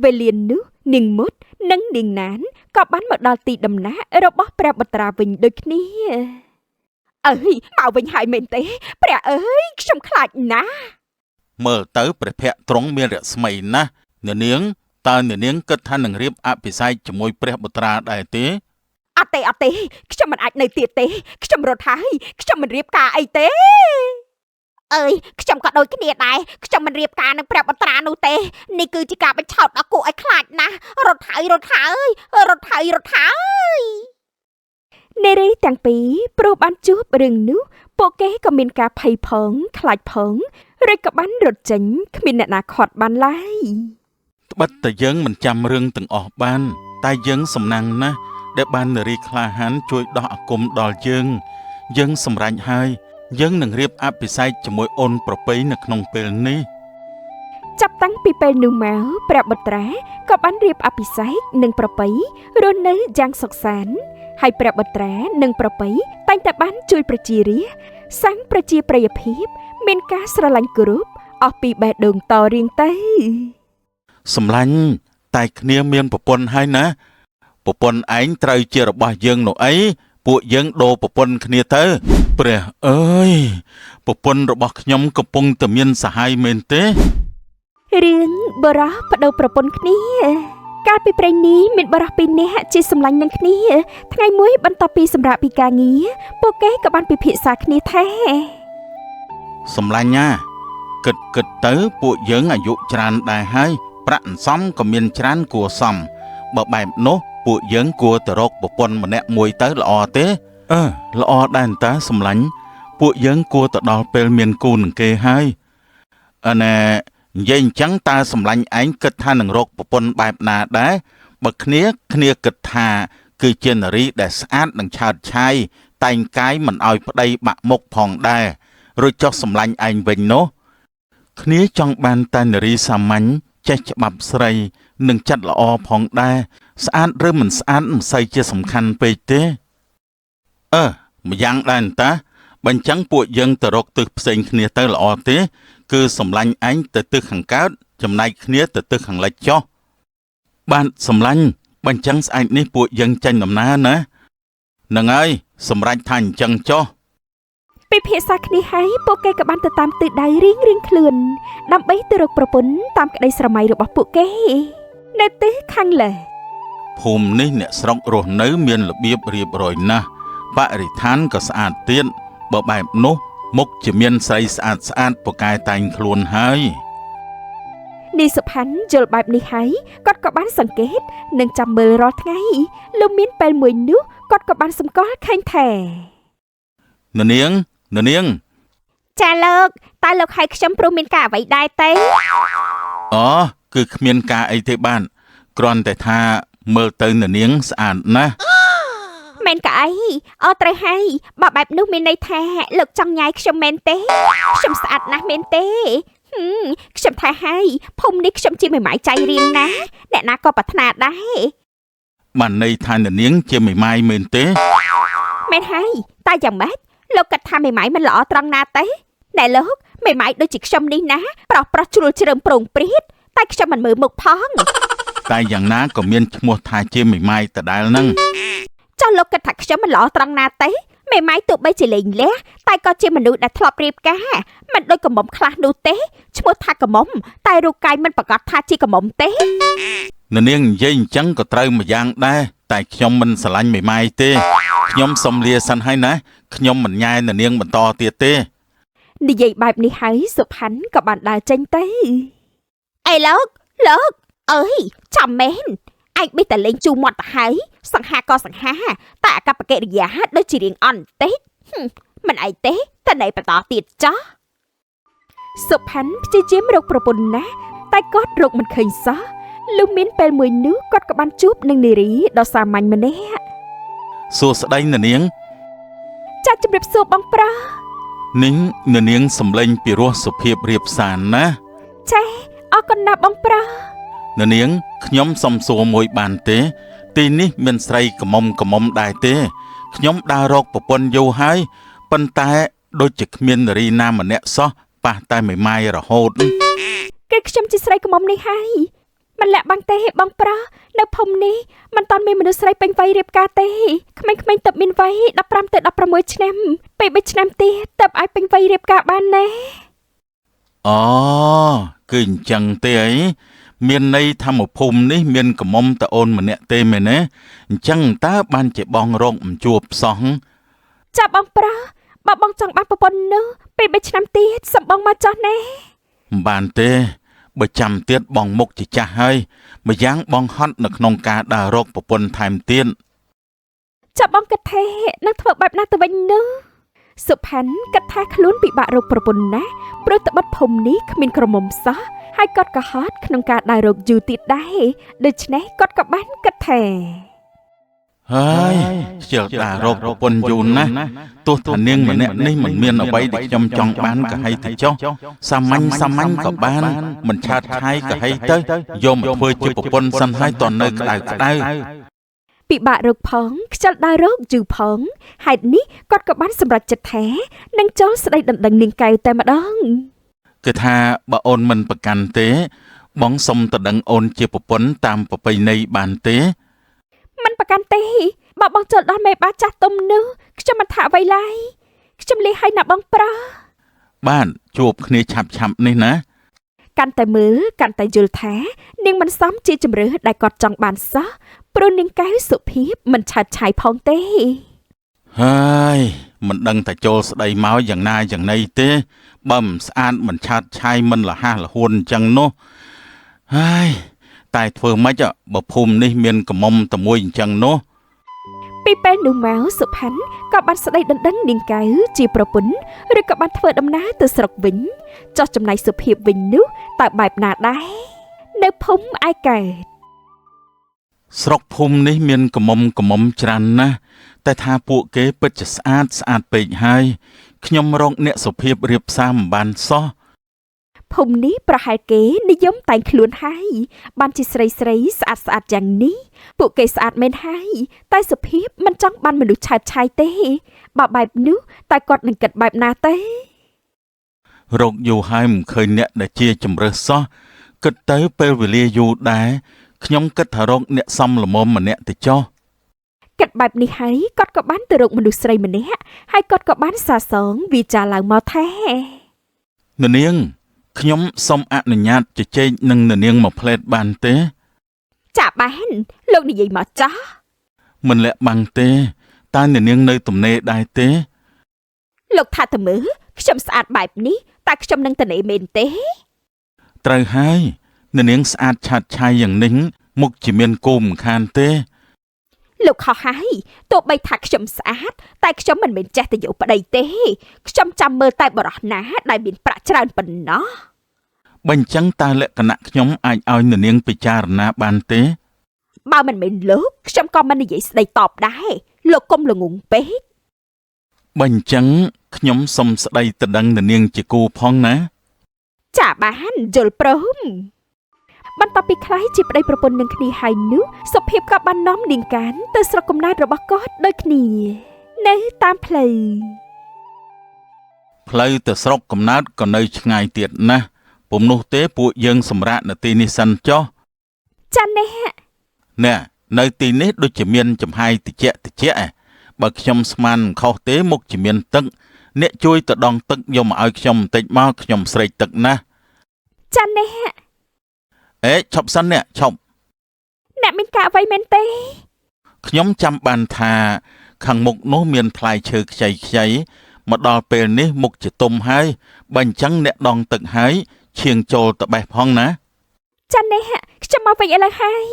វេលានោះនាងមុតនិងនាងណានក៏បានមកដល់ទីដំណាក់របស់ព្រះបុត្រាវិញដូចគ្នាអើយមកវិញហើយមែនទេព្រះអើយខ្ញុំខ្លាចណាស់មើលទៅព្រះភ័ក្ត្រទ្រង់មានរស្មីណាស់អ្នកនាងតើអ្នកនាងគិតថានឹងរៀបអភិសេកជាមួយព្រះបុត្រាដែរទេអត់ទេខ្ញុំមិនអាចនៅទៀតទេខ្ញុំរត់ហើយខ្ញុំមិនរៀបការអីទេ អើយខ្ញុំក៏ដូចគ្នាដែរខ្ញុំមិនរៀបការនឹងព្រះបត្រានោះទេនេះគឺជាការបញ្ឆោតដល់គួរឲ្យខ្លាចណាស់រត់ហើយរត់ហើយនារីទាំងពីរព្រោះបានជួបរឿងនោះពួកគេក៏មានការភ័យផងខ្លាចផងឬក៏បានរត់ចេញគ្មានអ្នកណាខាត់បានឡើយត្បិតតែយើងមិនចាំរឿងទាំងអស់បានតែយើងសំណាងណាស់ដែលបាននារីក្លាហានជួយដោះអាគមដល់យើងសម្រេចហើយយើងនឹងរៀបអភិសេកជាមួយអូនប្រពៃនៅក្នុងពេលនេះចាប់តាំងពីពេលនោះមកព្រះបុត្រាក៏បានរៀបអភិសេកនឹងប្រពៃរស់នៅយ៉ាងសុខសាន្តហើយព្រះបុត្រានិងប្រពៃតែងតែបានជួយប្រជារាស្ត្រសាងប្រជាប្រិយភាពមានការស្រឡាញ់គោរពអស់ពីបេះដូងតរៀងទៅសម្លាញ់តែគ្នាមានប្រពន្ធហើយណាប្រពន្ធឯងត្រូវជារបស់យើងនោះអីពួកយើងដូរប្រពន្ធគ្នាទៅព្រះអើយប្រពន្ធរបស់ខ្ញុំកំពុងតែមានសហាយមែនទេរឿងបរោះបដូរប្រពន្ធគ្នាកាលពីព្រេងនេះមានបរោះពីរនាក់ជាសម្លាញ់នឹងគ្នាថ្ងៃមួយបន្ទាប់ពីសម្រាប់ពីការងារពួកគេក៏បានពិភាក្សាគ្នាថាសម្លាញ់ណាគិតទៅពួកយើងអាយុច្រើនដែរហើយប្រាក់អន្សំក៏មានច្រើនគួរសមបើបែបនោះពួកយើងគួរទៅរកប្រពន្ធម្នាក់មួយទៅល្អទេល្អដែរតាសម្លាញ់ពួកយើងគួរទៅដល់ពេលមានគូនឹងគេហើយណែនិយាយអញ្ចឹងតើសម្លាញ់ឯងគិតថានឹងរកប្រពន្ធបែបណាដែរបើគ្នាគិតថាគឺជានារីដែលស្អាតនិងឆើតឆាយតែងកាយមិនឲ្យប្តីបាក់មុខផងដែររួចចុះសម្លាញ់ឯងវិញនោះគ្នាចង់បានតែនារីសាមញ្ញចេះច្បាប់ស្រីនិងចិត្តល្អផងដែរស្អាតឬមិនស្អាតមិនសូវជាសំខាន់ពេកទេម្យ៉ាងដែរតាបើអញ្ចឹងពួកយើងទៅរកទិសផ្សេងគ្នាទៅល្អទេគឺសម្លាញ់អញទៅទិសខាងកើតចំណែកគ្នាទៅទិសខាងលិចចុះបានសម្លាញ់បើអញ្ចឹងស្អែកនេះពួកយើងចេញដំណើរណានឹងហើយសម្រេចថាអញ្ចឹងចុះពិភាក្សាគ្នាហើយពួកគេក៏បានទៅតាមទិសដៅរៀងខ្លួនដើម្បីទៅរកប្រពន្ធតាមក្តីស្រមៃរបស់ពួកគេនៅទិសខាងលិចភូមិនេះអ្នកស្រុករស់នៅមានរបៀបរៀបរយណាស់បរិស្ថានក៏ស្អាតទៀតបើបែបនោះមុខជាមានស្រីស្អាតពូកែតែងខ្លួនហើយនេះសុផាន់យល់បែបនេះហើយគាត់ក៏បានសង្កេតនិងចាំមើលរាល់ថ្ងៃលុំមានពេលមួយនោះគាត់ក៏បានសម្គាល់ឃើញថានាងចាលោកតើលោកឲ្យខ្ញុំព្រមមានការអ្វីដែរទេគឺគ្មានការអីទេបានគ្រាន់តែថាមើលទៅនាងស្អាតណាស់មែនក៏អីត្រូវហើយបើបែបនោះមានន័យថាលោកចង់ញ៉ាយខ្ញុំមែនទេខ្ញុំស្អាតណាស់មែនទេខ្ញុំថាហើយភូមិនេះខ្ញុំជាមេម៉ាយចៃរៀងណាអ្នកណាក៏ប្រាថ្នាដែរបានន័យថានាងជាមេម៉ាយមែនទេមែនហើយតែយ៉ាងម៉េចលោកគិតថាមេម៉ាយមិនល្អត្រង់ណាទេណែលោកមេម៉ាយដូចជាខ្ញុំនេះណាប្រុសជ្រុលជ្រើមប្រងព្រាតតែខ្ញុំមិនមើលមុខផងតែយ៉ាងណាក៏មានឈ្មោះថាជាមេម៉ាយដដែលហ្នឹងចុះលោកគិតថាខ្ញុំមិនល្អត្រង់ណាទេមេម៉ាយទោះបីជាលេងលះតែក៏ជាមនុស្សដែលធ្លាប់រៀបការមិនដូចកមុំខ្លះនោះទេឈ្មោះថាកមុំតែរូបកាយមិនប្រកាសថាជាកមុំទេនាងនិយាយអញ្ចឹងក៏ត្រូវមួយយ៉ាងដែរតែខ្ញុំមិនស្រឡាញ់មេម៉ាយទេខ្ញុំសុំលាសិនហើយណាខ្ញុំមិនញ៉ែនាងបន្តទៀតទេនិយាយបែបនេះហើយសុផាន់ក៏បានដើរចេញទៅអីលោកអើយចាំមែនឯងបិទតែលេងជូរមាត់ទៅហើយសង្ហាក៏សង្ហាតែអកប្បកិរិយាដូចជារៀងអន់ទេមិនអីទេតែណៃបន្តទៀតចោះសុផាន់ព្យាយាមរកប្រពន្ធណាតែគាត់រកមិនឃើញសោះលុះមានពេលមួយនោះគាត់ក៏បានជួបនឹងនារីដ៏សាមញ្ញម្នាក់សួស្តីនាងចាជម្រាបសួរបងប្រុសនាងសំឡេងពីរោះសុភាពរៀបសារណាចាអរគុណណាស់បងប្រុសនាងខ្ញុំសុំសួរមួយបានទេទីនេះមានស្រីកមុំដែរទេខ្ញុំដើររកប្រពន្ធយូរហើយប៉ុន្តែដូចជាគ្មាននារីណាម្នាក់សោះប៉ះតែមេម៉ាយរហូតគឺខ្ញុំជាស្រីកមុំនេះហើយមិនលាក់បាំងទេបងប្រុសនៅភូមិនេះមិនតាន់មានមនុស្សស្រីពេញវ័យរៀបការទេក្មេងៗទើបមានវ័យ15ទៅ16ឆ្នាំពេល3ឆ្នាំទៀតទើបអាចពេញវ័យរៀបការបានណាគឺអញ្ចឹងទេអីមានន័យថាមួយភូមិនេះមានកមុំតអូនម្នាក់ទេមែនទេអញ្ចឹងតើបានជាបងរងអំជួបសោះចាប់បងប្រុស បើបងចង់បានប្រពន្ធនោះពេល3ឆ្នាំទៀតសំបងមកចោះណែ មិនបានទេបើចាំទៀតបងមុខជាចាស់ហើយម្យ៉ាងបងហត់នៅក្នុងការដើររកប្រពន្ធថែមទៀត ចាប់បងគិតថានឹងធ្វើបែបណាទៅវិញនោះសុផាន់គិតថាខ្លួនពិបាករកប្រពន្ធណាស់ព្រោះត្បិតភូមិនេះគ្មានក្រមុំសោះហើយគាត់ក៏ហត់ក្នុងការដើររកយូរទៀតដែរដូច្នេះគាត់ក៏បានគិតថា ហើយខ្ជិលដើររកប្រពន្ធយូរណាស់ទោះថានាងម្នាក់នេះមិនមានអ្វីដែលខ្ញុំចង់បានក៏ហីទៅចុះសាមញ្ញក៏បានមិនឆាតឆាយក៏ហីទៅយកមកធ្វើជាប្រពន្ធសិនហើយតនៅក្តៅពិបាករកផងខ្ជិលដើររកយូរផងហេតុនេះគាត់ក៏បានសម្រេចចិត្តថានឹងចូលស្ដីដណ្ដឹងនាងកែវតែម្ដង គឺថាបើអូនមិនប្រកាន់ទេបងសុំតដឹងអូនជាប្រពន្ធតាមប្រពៃណីបានទេ មិនប្រកាន់ទេបើបងចូលដល់មេបាចាស់ទុំនោះខ្ញុំមិនថាអ្វីឡើយខ្ញុំលីឲ្យណាបងប្រោះ បានជួបគ្នាឆាប់នេះណា កាន់តែមើលកាន់តែយល់ថានាងមិនសមជាជំរឿដែលគាត់ចង់បានសោះព្រោះនាងកែវសុភាពមិនឆាតឆាយផងទេ ហើយមិនដឹងតែចូលស្ដីមកយ៉ាងណាយ៉ាងណីទេបើមិនស្អាតមិនឆាតឆាយមិនលះលហួនអញ្ចឹងនោះហើយតែធ្វើម៉េចបើភូមិនេះមានកំមុំតែមួយអញ្ចឹងនោះ ពីពេលនោះមកសុផាន់ក៏បានស្ដីដណ្ដឹងនាងកែវជាប្រពន្ធឬក៏បានធ្វើដំណើរទៅស្រុកវិញចោះចំណែកសុភាពវិញនោះតើបែបណាដែរនៅភូមិឯកែវ ស្រុកភូមិនេះមានកំមុំច្រើនណាស់តែថាពួកគេពិតជាស្អាតពេកហើយខ្ញុំរកអ្នកសុភាពរៀបសារមិនបានសោះ ភូមិនេះប្រហែលគេនិយមតែងខ្លួនហើយបានជាស្រីស្អាតយ៉ាងនេះពួកគេស្អាតមែនហើយតែសុភាពមិនចង់បានមនុស្សឆាតឆាយទេបើបែបនោះតែគាត់នឹងគិតបែបណាទេ រកយូរហើយមិនឃើញអ្នកដែលជាជំរើសសោះគិតទៅពេលវេលាយូរដែរខ្ញុំគិតថារកអ្នកសមល្មមម្នាក់ទៅចុះ គិតបែបនេះហើយគាត់ក៏បានទៅរកមនុស្សស្រីម្នាក់ហើយគាត់ក៏បានសាសងវាចាឡើងមកថា នាងខ្ញុំសូមអនុញ្ញាតជជែកនឹងនាងមួយផ្លែតបានទេ ចាបានលោកនិយាយមកចាស់ មិនលាក់បាំងទេតើនាងនៅទំនេរដែរទេ លោកថាទៅមើលខ្ញុំស្អាតបែបនេះតែខ្ញុំនឹងទៅនេមែនទេ ត្រូវហើយនាងស្អាតឆាតឆាយយ៉ាងនេះមុខជាមានគោមិនខានទេ លោកខុសហើយទោះបីថាខ្ញុំស្អាតតែខ្ញុំមិនមែនចេះតែយកប្តីទេខ្ញុំចាំមើលតែបរិះណាដែលមានប្រាក់ច្រើនប៉ុណ្ណោះ បើអញ្ចឹងតើលក្ខណៈខ្ញុំអាចឲ្យនាងពិចារណាបានទេ បើមិនមែនលោកខ្ញុំក៏មិននិយាយស្ដីតបដែរលោកកុំល្ងងពេក បើអញ្ចឹងខ្ញុំសុំស្ដីទៅដឹងនាងជាគូផងណា ចាបានយល់ព្រមបន្ទាប់ពីខ្លាយជាប្តីប្រពន្ធនឹងគ្នាហើយនោះសុភាពក៏បាននាំនាងកានទៅស្រុកកំណើតរបស់គាត់ដូចគ្នានៅតាមផ្លូវ ផ្លូវទៅស្រុកកំណើតក៏នៅឆ្ងាយទៀតណាស់ពុំនោះទេពួកយើងសម្រាប់នៅទីនេះសិនចុះ ចាណែ ណែនៅទីនេះដូចជាមានចំហាយតិចបើខ្ញុំស្មានខុសទេមុខជាមានទឹកអ្នកជួយទៅដងទឹកយកមកឲ្យខ្ញុំបន្តិចមកខ្ញុំស្រេកទឹកណាស់ ចាណែ ឈប់សិនអ្នកឈប់ អ្នកមានការអ្វីមែនទេ ខ្ញុំចាំបានថាខាងមុខនោះមានផ្លែឈើខ្ចីមកដល់ពេលនេះមុខជាទុំហើយបើអញ្ចឹងអ្នកដងទឹកហើយឈៀងចូលទៅបេះផងណា ចាណែខ្ញុំមកវិញឥឡូវហើយ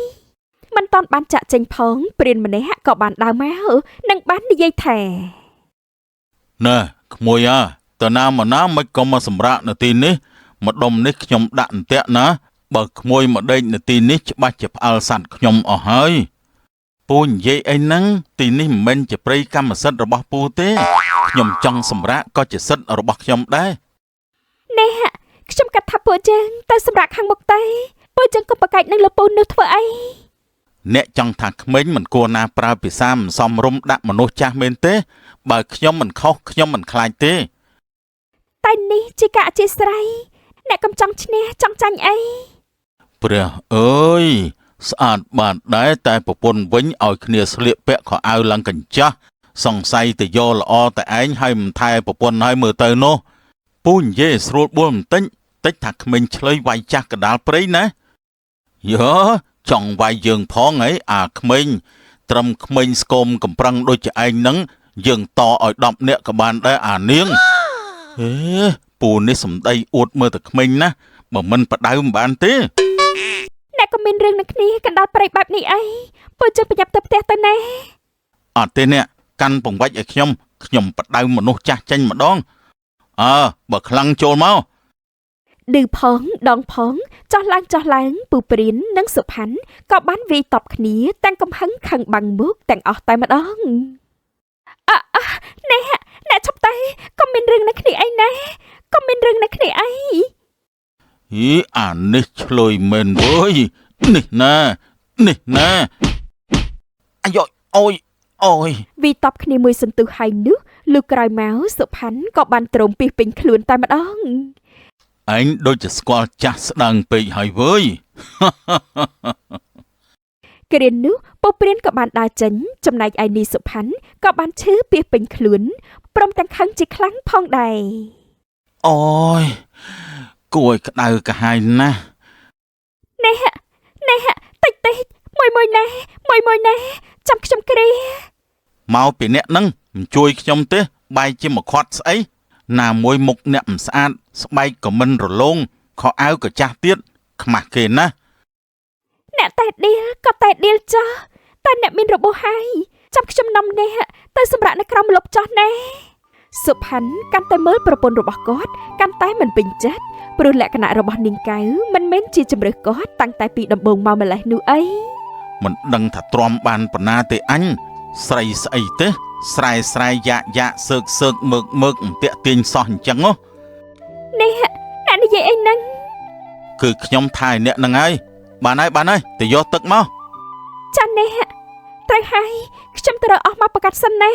មិនតាន់បានចាក់ចេញផងព្រានម្នាក់ក៏បានដើរមកនឹងបាននិយាយថា ណែក្មួយតើណាមកណាមិនក៏មកសម្រាកនៅទីនេះម្ដុំនេះខ្ញុំដាក់អន្ទាក់ណាបើក្មួយមកដេកនៅទីនេះច្បាស់ជាផ្អើលសัตว์ខ្ញុំអស់ហើយពូនិយាយអីហ្នឹងទីនេះមិនមែនជាព្រៃកម្មសិទ្ធិរបស់ពូទេខ្ញុំចង់សម្រាកក៏ជាសិទ្ធិរបស់ខ្ញុំដែរ ណែខ្ញុំកាត់ថាពួកយើងទៅសម្រាប់ខាងមុខទេពួកយើងក៏ប្រកែកនឹងលពូននោះធ្វើអី អ្នកចង់ថាក្មេងមិនគួរណាប្រើភាសាមិនសមរម្យដាក់មនុស្សចាស់មែនទេបើខ្ញុំមិនខុសខ្ញុំមិនខ្លាចទេ តែនេះជាការអធិស្ឋានអ្នកកំចង់ឈ្នះចង់ចាញ់អី ព្រះអើយស្អាតបាទដែរតែប្រពន្ធវិញឲ្យគ្នាស្លៀកពាក់ខោអាវឡើងកញ្ចាស់សង្ស័យទៅយកល្អតែឯងហើយមិនថែប្រពន្ធឲ្យមើលទៅនោះពូនិយាយស្រួលបួលបន្តិចថាក្មេងឆ្លើយវាយចាស់កដាលព្រៃណាយោចង់វាយយើងផងហីអាក្មេងត្រឹមក្មេងស្គមកំប្រឹងដូចជាឯងហ្នឹង យើងតឲ្យ10នាក់ក៏បានដែរអានាងហេពូនេះសំដីអួតមើលតែក្មេងណាបើមិនបដៅមិនបានទេអ្នកក៏មានរឿងនឹងគ្នាកណ្ដាលព្រៃបែបនេះអីពួកយើងប្រញាប់ទៅផ្ទះទៅណាអត់ទេអ្នកកាន់ពង្វាច់ឲ្យខ្ញុំបដៅមនុស្សចាស់ចេញម្ដងបើខ្លាំងចូលមកឌឺផងដងផងចោះឡើងពូព្រាននិងសុផាន់ក៏បានវាយតបគ្នាទាំងកំហឹងខឹងបាំងមុខទាំងអស់តែម្ដងអ្នកឈប់តែក៏មានរឿងនឹងគ្នាអីណាក៏មានរឿងនឹងគ្នាអីអានេះឆ្លុយមែនវើយនេះណាអាយអូយវាតបគ្នាមួយសន្ទុះហើយនោះលុះក្រោយមកសុផាន់ក៏បានទ្រាំពីពេញខ្លួនតែម្ដងឯងដូចជាស្គាល់ចាស់ស្ដាងពេកហើយវើយគ្រានោះពព្រានក៏បានដើរចេញចំណែកឯនីសុផាន់ក៏បានឈឺពីពេញខ្លួនព្រមទាំងខឹងជាខ្លាំងផងដែរអូយគួរឲ្យក្តៅកាហាយណាស់ណែតិចមួយណែចាំខ្ញុំគ្រាមកពីអ្នកនឹងមិនជួយខ្ញុំទេបែរជាមកខាត់ស្អីណាមួយមុខអ្នកមិនស្អាតស្បែកក៏មិនរលោងខោអាវក៏ចាស់ទៀតខ្មាស់គេណាអ្នកតែដៀលក៏តែដៀលចាស់តែអ្នកមានរបួសហើយចាំខ្ញុំនាំអ្នកទៅសម្រាប់នៅក្រោមម្លប់ចោះណែសុផាន់កាន់តែមើលប្រពន្ធរបស់គាត់កាន់តែមិនពេញចិត្តព្រោះលក្ខណៈរបស់នាងកៅមិនមែនជាជំរឿសគាត់តាំងតែពីដំបូងមកម្លេះនោះអីមិនដឹងថាទ្រាំបានប៉ុណ្ណាទេអញស្រីស្អីទេស្រែយ៉ាក់សើកមើកអំពាក់ទាញសោះអញ្ចឹងអ្នកនិយាយអីហ្នឹងគឺខ្ញុំថែអ្នកហ្នឹងហើយបានហើយទៅយកទឹកមកចាអ្នកត្រូវហើយខ្ញុំត្រូវអស់មកប្រកាសសិនណា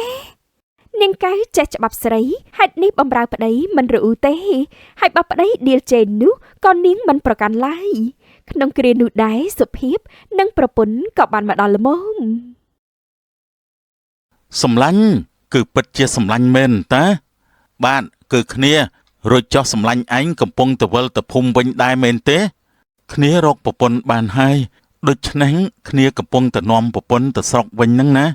នាងកៅចេះច្បាប់ស្រីហេតុនេះបំរើប្តីមិនរអ៊ូទេហើយបើប្តីដៀលចេនោះក៏នាងមិនប្រកាន់ឡើយក្នុងគ្រានោះដែរសុភាពនិងប្រពន្ធក៏បានមកដល់ល្មមសម្លាញ់គឺពិតជាសម្លាញ់មែនតាបាទគឺគ្នារួចចោះសម្លាញ់ឯងកំពុងទៅវិលទៅភូមិវិញដែរមែនទេគ្នារកប្រពន្ធបានហើយដូច្នេះគ្នាកំពុងទៅនាំប្រពន្ធទៅស្រុកវិញហ្នឹងណា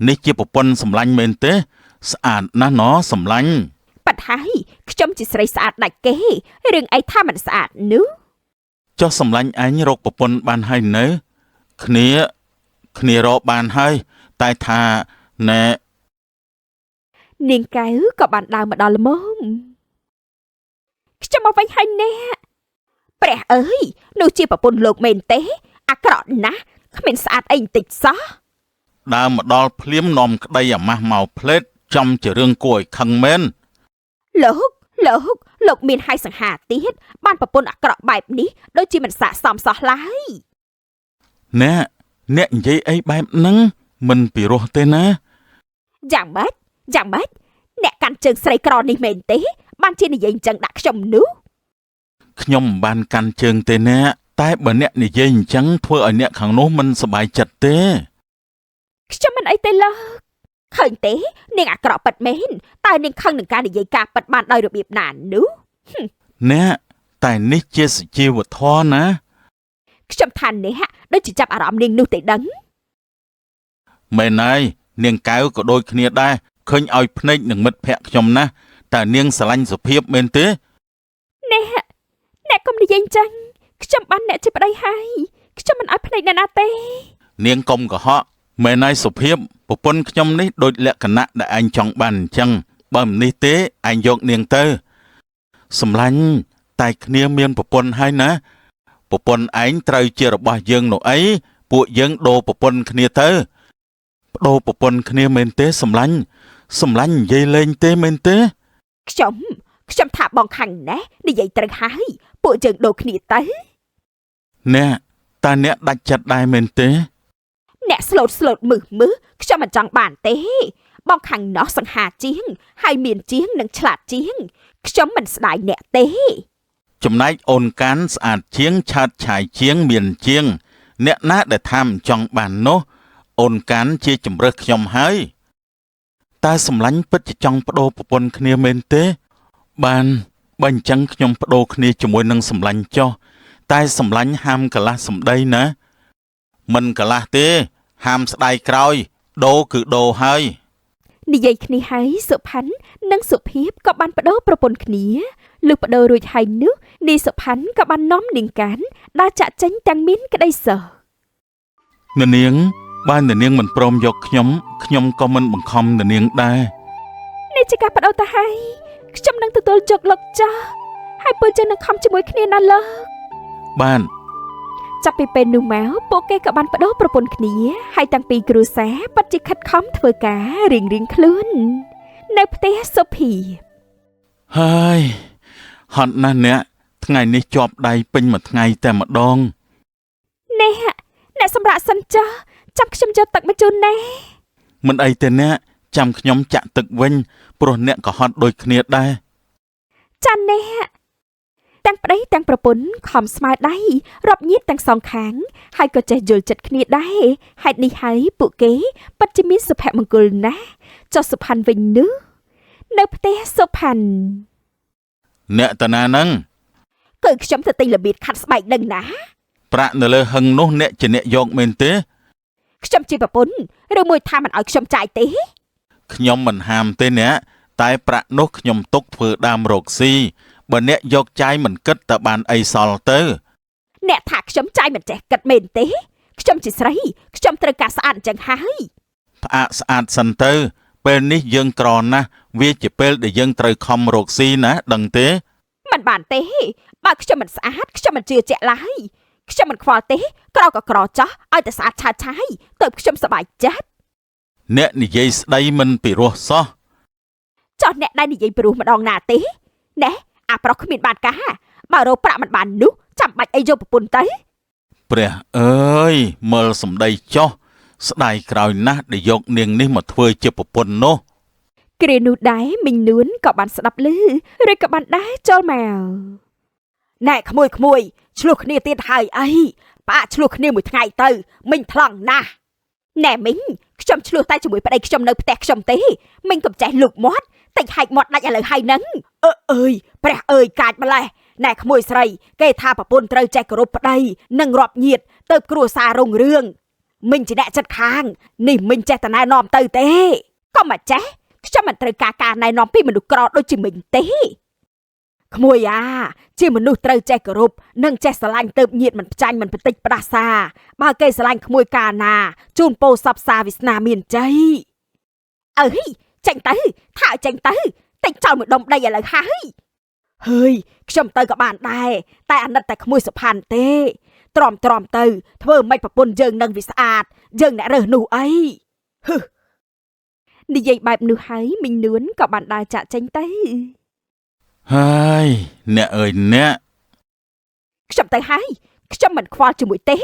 នេះជាប្រពន្ធសម្លាញ់មែនទេស្អាតណាស់ណសម្លាញ់ប៉ាត់ហើយខ្ញុំជាស្រីស្អាតដាច់គេរឿងអីថាមិនស្អាតនោះចុះសម្លាញ់ឯងរកប្រពន្ធបានហើយនៅគ្នារកបានហើយតែថាណែនាងកៅក៏បានដើរមកដល់ល្មមខ្ញុំមកវិញហើយណែព្រះអើយនោះជាប្រពន្ធលោកមែនទេអាក្រក់ណាស់គ្មានស្អាតអីបន្តិចសោះដើរមកដល់ភ្លាមនាំក្តីអាម៉ាស់មកផ្លេតចំជារឿងគួរឲ្យខឹងមែនលោកមានហើយសង្ហាទៀតបានប្រពន្ធអាក្រក់បែបនេះដូចជាមិនស័ក្តិសមសោះឡើយអ្នកនិយាយអីបែបហ្នឹងមិនពិរោះទេណាយ៉ាងម៉េចអ្នកកាន់ជើងស្រីក្រនេះមែនទេបានជានិយាយអញ្ចឹងដាក់ខ្ញុំនោះខ្ញុំមិនបានកាន់ជើងទេណាតែបើអ្នកនិយាយអញ្ចឹងធ្វើឲ្យអ្នកខាងនោះមិនសប្បាយចិត្តទេខ្ញុំមិនអីទេលោកឃើញទេនាងអាក្រក់ពិតមែនតើនាងខឹងនឹងការនិយាយការពិតបានដោយរបៀបណានោះអ្នកតែនេះជាសុជីវធម៌ណាខ្ញុំថានេះដូចជាចាប់អារម្មណ៍នាងនោះទេដឹងមែនហើយនាងកៅក៏ដូចគ្នាដែរឃើញឲ្យភ្នែកនឹងមិត្តភក្តិខ្ញុំណាតើនាងស្រឡាញ់សុភាពមែនទេអ្នកកុំនិយាយអញ្ចឹងខ្ញុំបានអ្នកជាប្តីហើយខ្ញុំមិនឲ្យភ្នែកអ្នកណាទេនាងកុំកុហកមែនហើយសុភាពប្រពន្ធខ្ញុំនេះដូចលក្ខណៈដែលឯងចង់បានអញ្ចឹងបើមិននេះទេឯងយកនាងទៅសម្លាញ់តែគ្នាមានប្រពន្ធហើយណាប្រពន្ធឯងត្រូវជារបស់យើងនោះអីពួកយើងដូរប្រពន្ធគ្នាទៅបដូរប្រពន្ធគ្នាមែនទេសម្លាញ់និយាយលេងទេមែនទេខ្ញុំថាបងខាងណានិយាយត្រូវហើយពួកយើងដូរគ្នាទៅអ្នកតើអ្នកដាច់ចិត្តដែរមែនទេអ្នកស្លូតមើលខ្ញុំមិនចង់បានទេបងខាងណោះសង្ហាជាងហើយមានជាងនិងឆ្លាតជាងខ្ញុំមិនស្ដាយអ្នកទេចំណែកអូនកាន់ស្អាតជាងឆើតឆាយជាងមានជាងអ្នកណាដែលថាមិនចង់បាននោះអូនកាន់ជាជំរើសខ្ញុំហើយតើសម្លាញ់ពិតជាចង់បដូរប្រពន្ធគ្នាមែនទេបានបើអញ្ចឹងខ្ញុំបដូរគ្នាជាមួយនឹងសម្លាញ់ចុះតែសម្លាញ់ហាមកលាស់សម្ដីណាមិនកលាស់ទេហាមស្ដាយក្រោយដូរគឺដូរហើយ និយាយគ្នាហើយសុផាន់និងសុភីបក៏បានបដូរប្រពន្ធគ្នាលុះបដូររួចហើយនោះនាងសុផាន់ក៏បាននាំនាងកានដើរចាក់ចេញទាំងមានក្តីសុខនាងបាននាងមិនព្រមយកខ្ញុំក៏មិនបង្ខំនាងដែរនេះជាការបដូរទៅហើយខ្ញុំនឹងទទួលយកលោកចាស់ហើយពលចឹងនឹងខំជាមួយគ្នាណាលោកបានចាប់ពីពេលនោះមកពួកគេក៏បានបដូរប្រពន្ធគ្នាហើយតាំងពីគ្រួសារពិតជាខិតខំធ្វើការរៀងខ្លួននៅផ្ទះសុភីហើយហត់ណាស់អ្នកថ្ងៃនេះជាប់ដៃពេញមួយថ្ងៃតែម្ដងនេះអ្នកសម្រាប់សិនចាស់ចាំខ្ញុំយកទឹកមកជូនណែមិនអីទេអ្នកចាំខ្ញុំចាក់ទឹកវិញព្រោះអ្នកក៏ហត់ដូចគ្នាដែរចាណែទាំងប្តីទាំងប្រពន្ធខំស្មើដៃរាប់ញៀនទាំងសងខាងហើយក៏ចេះយល់ចិត្តគ្នាដែរហេតុនេះហើយពួកគេពិតជាមានសុភមង្គលណាស់ចុះសុផាន់វិញនោះនៅផ្ទះសុផាន់អ្នកតាណាហ្នឹងគឺខ្ញុំទៅទិញរបៀបខាត់ស្បែកដឹងណាប្រាក់នៅលើហឹងនោះអ្នកជាអ្នកយកមែនទេខ្ញុំជាប្រពន្ធឬមួយថាមិនឲ្យខ្ញុំចាយទេខ្ញុំមិនហាមទេអ្នកតែប្រាក់នោះខ្ញុំទុកធ្វើដើមរកស៊ីបើអ្នកយកចាយមិនគិតតែបានអីសល់ទៅអ្នកថាខ្ញុំចាយមិនចេះគិតមែនទេខ្ញុំជាស្រីខ្ញុំត្រូវការស្អាតអញ្ចឹងហើយផ្អាកស្អាតសិនទៅពេលនេះយើងក្រណាស់វាជាពេលដែលយើងត្រូវខំរកស៊ីណាដឹងទេមិនបានទេបើខ្ញុំមិនស្អាតខ្ញុំមិនជឿជាក់ឡើយខ្ញុំមិនខ្វល់ទេក្រក៏ក្រចោះឲ្យតែស្អាតឆាតឆាយទៅខ្ញុំសប្បាយចិត្តអ្នកនិយាយស្ដីមិនពីរោះសោះចោះអ្នកដែលនិយាយពីរោះម្ដងណាទេណែអាប្រុសគ្មានបានការបើរោប្រាក់មិនបាននោះចាំបាច់អីយកប្រពន្ធទៅព្រះអើយមើលសម្ដីចោះស្ដាយក្រោយណាស់ដែលយកនាងនេះមកធ្វើជាប្រពន្ធនោះគ្រានោះដែរមីងនួនក៏បានស្ដាប់ឮឬក៏បានដែរចូលមកណែក្មួយឆ្លោះគ្នាទៀតហើយអីប៉ាឆ្លោះគ្នាមួយថ្ងៃទៅមីងថ្លង់ណាស់ណែមីងខ្ញុំឆ្លោះតែជាមួយប្តីខ្ញុំនៅផ្ទះខ្ញុំទេមីងកុំចេះលុកមាត់តិចហាច់មាត់ដាច់ឥឡូវហើយហ្នឹងអើយព្រះអើយកាចម្លេះណែក្មួយស្រីគេថាប្រពន្ធត្រូវចេះគោរពប្តីនិងរាប់ញាតិទៅគ្រួសាររុងរឿងមីងជាអ្នកចិត្តខាងនេះមីងចេះតែណែនាំទៅទេក៏មិនចេះខ្ញុំមិនត្រូវការណែនាំពីមនុស្សក្រដូចជាមីងទេក្មួយជាមនុស្សត្រូវចេះគោរពនិងចេះស្រឡាញ់ទៅញាតិមិនផ្ចាញ់មិនបន្តិចផ្ដាសាបើគេស្រឡាញ់ក្មួយកាលណាជូនពោសពសាវាសនាមានជ័យអើយចេញទៅថាចេញទៅតិចចោលមួយដុំដីឥឡូវហើយខ្ញុំទៅក៏បានដែរតែអាណិតតែក្មួយសុផាន់ទេទ្រាំទៅធ្វើមិនប្រពន្ធយើងនឹងវាស្អាតយើងអ្នករើសនោះអីនិយាយបែបនោះហើយមីងនួនក៏បានដើរចាក់ចេញទៅហើយអ្នកអើយអ្នកខ្ញុំទៅហើយខ្ញុំមិនខ្វល់ជាមួយទេ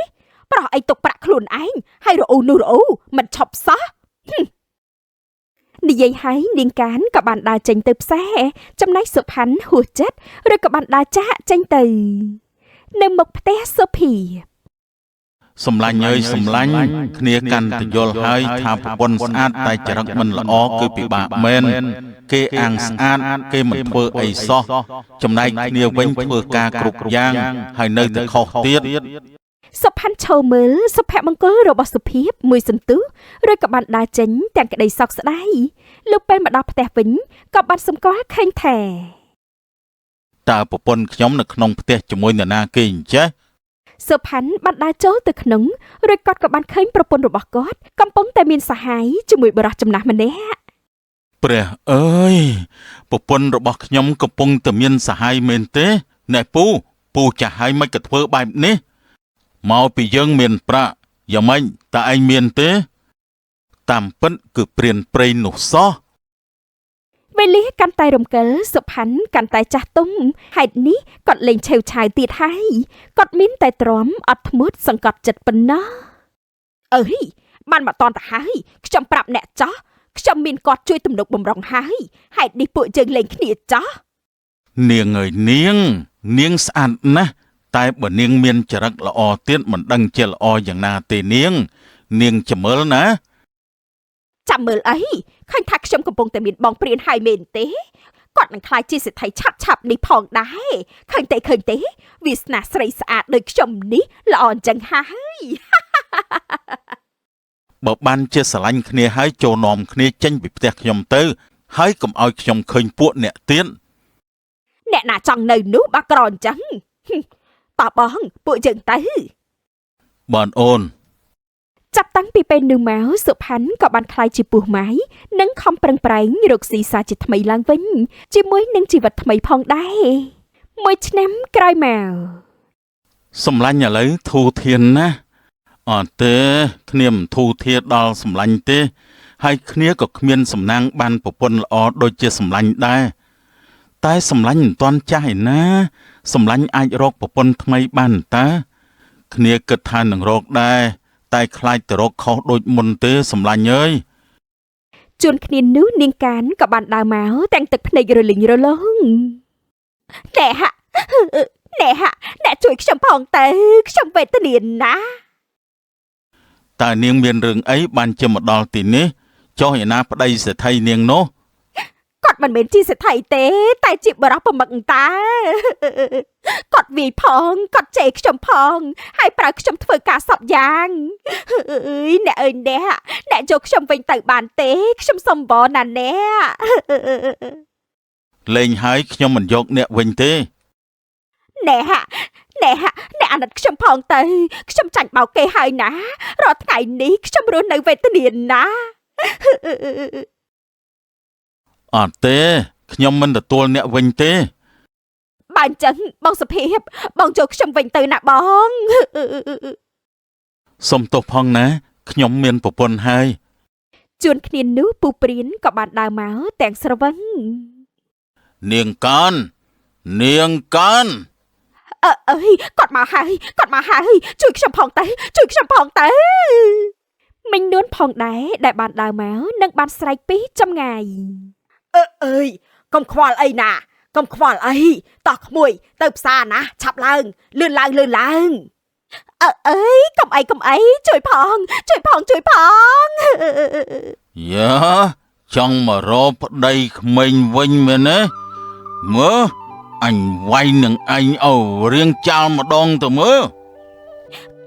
ប្រោះអីទុកប្រាក់ខ្លួនឯងហើយរអ៊ូនោះរអ៊ូមិនឈប់សោះនិយាយហើយនាងកានក៏បានដើរចេញទៅផ្សារចំណែកសុផាន់ហួសចិត្តឬក៏បានដើរចាក់ចេញទៅនៅមុខផ្ទះសុភីសម្លាញ់អើយសម្លាញ់គ្នាកាន់តែយល់ហើយថាប្រពន្ធស្អាតតែចរិតមិនល្អគឺពិបាកមែនគេអាងស្អាតគេមិនធ្វើអីសោះចំណែកគ្នាវិញធ្វើការគ្រប់យ៉ាងហើយនៅតែខុសទៀតសុផាន់ឈោមើលសុភមង្គលរបស់សុភីបមួយសន្ទុះឬក៏បានដើរចេញទាំងក្តីសោកស្ដាយលុះពេលមកដល់ផ្ទះវិញក៏បានសម្គាល់ឃើញថាតើប្រពន្ធខ្ញុំនៅក្នុងផ្ទះជាមួយនរណាគេអញ្ចេះសុផាន់បានដើរចូលទៅក្នុងរួចគាត់ក៏បានឃើញប្រពន្ធរបស់គាត់កំពុងតែមានសហាយជាមួយបរិសុទ្ធចំណាស់ម្នាក់ព្រះអើយប្រពន្ធរបស់ខ្ញុំកំពុងតែមានសហាយមែនទេណែពូចាស់ហើយមិនក៏ធ្វើបែបនេះមកពីយើងមានប្រាក់យ៉ាងម៉េចតើឯងមានទេតាមពិតគឺព្រានព្រៃនោះសោះវេលាកាន់តែរំកិលសុផាន់កាន់តែចាស់ទុំហេតុនេះគាត់លេងឆេវឆាវទៀតហើយគាត់មានតែទ្រាំអត់ធ្មត់សង្កត់ចិត្តប៉ុណ្ណោះបានមកតន់ទៅហើយខ្ញុំប្រាប់អ្នកចោះខ្ញុំមានគាត់ជួយទំនុកបំរុងហើយហេតុនេះពួកយើងលេងគ្នាចោះនាងអើយនាងស្អាតណាស់តែបើនាងមានចរិតល្អទៀតមិនដឹងជាល្អយ៉ាងណាទេនាងចាំមើលណាចាំមើលអីឃើញថាខ្ញុំកំពុងតែមានបងព្រានហើយមែនទេគាត់នឹងខ្លាចជាសេដ្ឋីឆាប់នេះផងដែរឃើញទេវាសនាស្រីស្អាតដូចខ្ញុំនេះល្អអញ្ចឹងហើយ បើបានជាស្រឡាញ់គ្នាហើយចូលនាំគ្នាចេញពីផ្ទះខ្ញុំទៅហើយកុំឲ្យខ្ញុំឃើញពួកអ្នកទៀត អ្នកណាចង់នៅនោះបាក់ក្រអញ្ចឹងតើបងពួកយើងទៅ បានអូន ចាប់តាំងពីពេលនោះមកសុផាន់ក៏បានក្លាយជាពោះម៉ាយនិងខំប្រឹងប្រែងរកស៊ីសាជាថ្មីឡើងវិញជាមួយនឹងជីវិតថ្មីផងដែរមួយឆ្នាំក្រោយមក សម្លាញ់ឥឡូវធូរធានណាស់អត់ទេគ្នាមិនធូរធានដល់សម្លាញ់ទេហើយគ្នាក៏គ្មានសំណាងបានប្រពន្ធល្អដូចជាសម្លាញ់ដែរតែសម្លាញ់មិនទាន់ចាស់ឯណាសម្លាញ់អាចរកប្រពន្ធថ្មីបានតើគ្នាគិតថានឹងរកដែរតែខ្លាចទៅរកខុសដូចមុនទេសម្លាញ់អើយ ជួនគ្នានោះនាងកានក៏បានដើរមកទាំងទឹកភ្នែករលីងរលោងអ្នកជួយខ្ញុំផងទៅខ្ញុំវេទនាណាស់ តើនាងមានរឿងអីបានជាមកដល់ទីនេះចុះឯណាប្តីសេដ្ឋីនាងនោះ គាត់មិនមែនជាសេដ្ឋីទេតែជាបរិបប្រមឹកតាគាត់វាយផងគាត់ជេរខ្ញុំផងហើយប្រើខ្ញុំធ្វើការសពយ៉ាងអ្នកអើយអ្នកយកខ្ញុំវិញទៅបានទេខ្ញុំសុំវល់ណាស់អ្នក លេងហើយខ្ញុំមិនយកអ្នកវិញទេ អ្នកអាណិតខ្ញុំផងទៅខ្ញុំចាញ់បោកគេហើយណារាល់ថ្ងៃនេះខ្ញុំរស់នៅវេទនាណា អត់ទេខ្ញុំមិនទទួលអ្នកវិញទេ បើអញ្ចឹងបងសុភាពបងយកខ្ញុំវិញទៅណាបង សុំទោសផងណាខ្ញុំមានប្រពន្ធហើយ ជួនគ្នានោះពូព្រានក៏បានដើរមកទាំងស្រវឹង នាងកាន អើយគាត់មកហើយជួយខ្ញុំផងទៅមិញនួនផងដែរដែលបានដើរមកនិងបានស្រែកពីចម្ងាយអើយកុំខ្វល់អីណាកុំខ្វល់អីតោះក្មួយទៅផ្សារណាឆាប់ឡើងលឿនឡើងអើយកុំអីជួយផង យ៉ាចង់មករកប្តីក្មេងវិញមែនទេមើលអញវាយនឹងឯងអូរៀងចាល់ម្ដងទៅមើល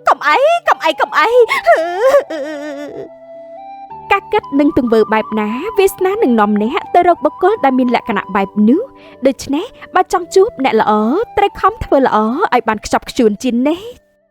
កុំអីការគិតនឹងទង្វើបែបណាវាសនានឹងនាំអ្នកទៅរកបុគ្គលដែលមានលក្ខណៈបែបនោះដូច្នេះបើចង់ជួបអ្នកល្អត្រូវខំធ្វើល្អឲ្យបានខ្ជាប់ខ្ជួនជាងនេះ